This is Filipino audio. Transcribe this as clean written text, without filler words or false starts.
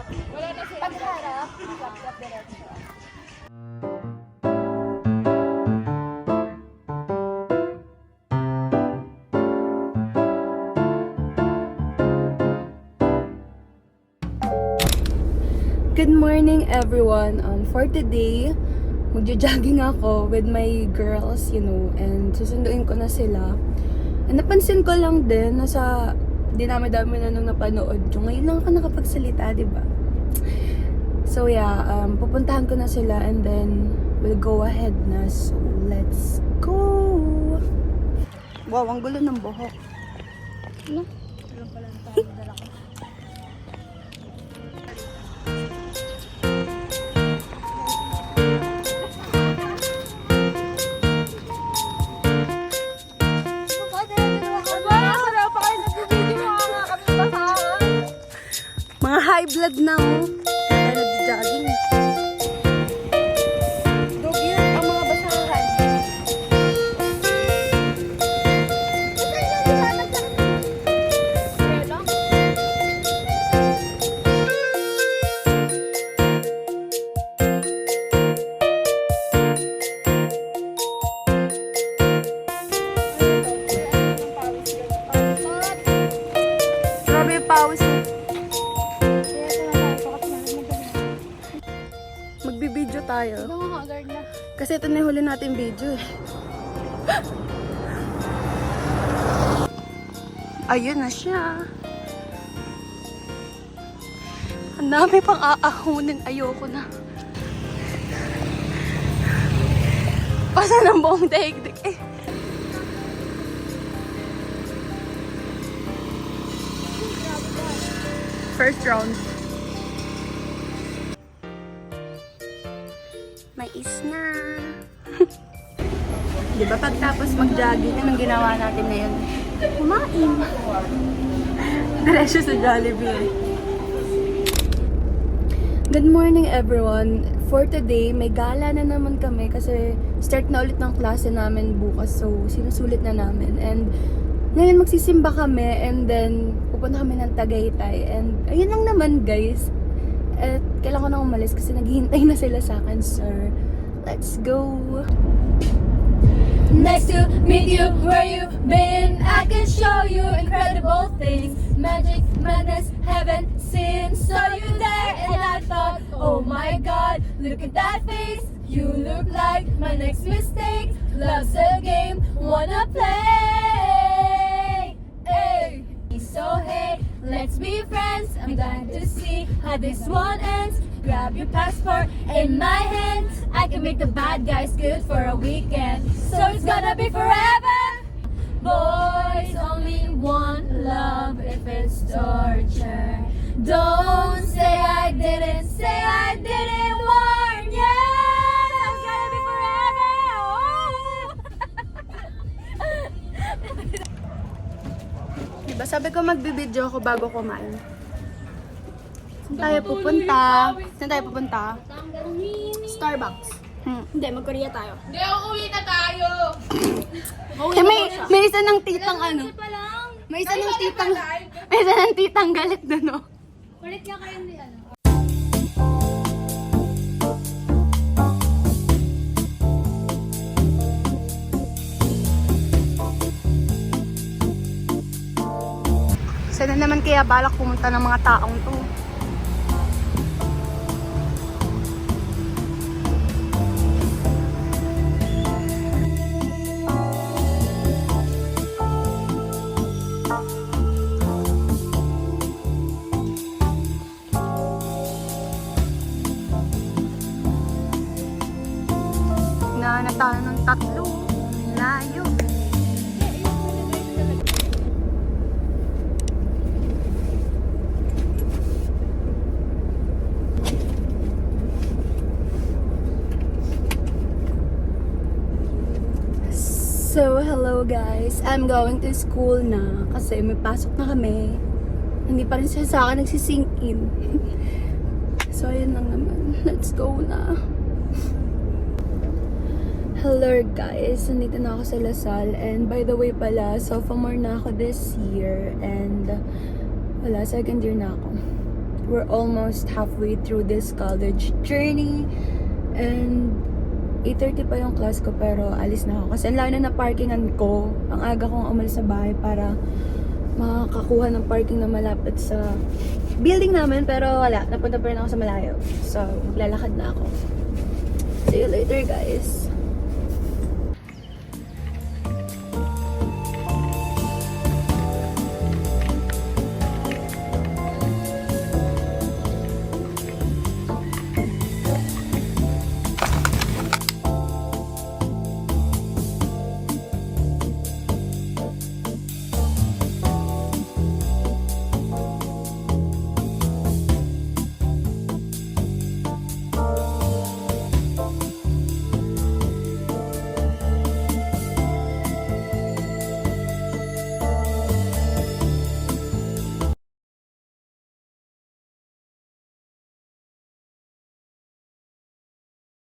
Wala na siya. Pagharap, clap diretso. Good morning everyone. For today, magja-jogging ako with my girls, and susunduin ko na sila. And napansin ko lang din, nasa dinami-dami na nung napanood yung ngayon lang ako nakapagsalita, diba? So yeah, pupuntahan ko na sila and then we'll go ahead na. So let's go! Wow, ang gulo ng buhok. Ano? Alam pala ng tayo, dala ko. Mga high blood na, oh. Kaya nag-jogging. Dugyot ang mga basahan. Grabe yung pawis mo. Magbibideo tayo. Kasi ito na yung huli natin video eh. Ayun na siya. Ang dami pang aahunin. Ayoko na. Pasa ng buong daigdig eh. First round. May is na. Diba pagtapos mag-jogging, anong ginawa natin ngayon? Kumain. Diretso sa Jollibee. Good morning everyone. For today, may gala na naman kami kasi start na ulit ng klase namin bukas. So, sinusulit na namin. And ngayon magsisimba kami and then pupunta kami ng Tagaytay. And ayun lang naman guys. At kailangan ko na umalis kasi naghihintay na sila sa akin, sir. Let's go! Nice to meet you, where you been? I can show you incredible things. Magic, madness, heaven, sin. Saw you there and I thought, oh my god, look at that face. You look like my next mistake. Love's a game, wanna play. Hey. So hey, let's be friends. I'm glad to see how this one ends. Grab your passport in my hand. I can make the bad guys good for a weekend. So it's gonna be forever. Boys only want love if it's torture. Don't say I didn't warn you. It's gonna be forever. Diba sabi ko magbibideo ako bago kumain? Saan tayo pupunta? Saan tayo pupunta? Starbucks. Hindi, mag-Korea tayo. Hindi, uuwi na tayo. Eh, may isa ng titang ano? May isa ng titang galit na no? Kulit nga kayo ni ano. Saan na naman kaya balak pumunta ng mga taong to? Na tayo ng tatlo. Layo. So, hello guys. I'm going to school na kasi may pasok na kami. Hindi pa rin siya sa akin nagsisink in. So, ayun lang naman. Let's go na. Hello guys. Nandito na ako sa Lasal. And by the way pala, sophomore na ako this year. And wala, second year na ako. we're almost halfway through this college journey. And 8:30 pa yung class ko, pero alis na ako. Kasi ang layo na parkingan ko. Ang aga kong umalis sa bahay para makakakuha ng parking na malapit sa building namin. Pero wala, napunta pa rin ako sa malayo. So, maglalakad na ako. See you later, guys.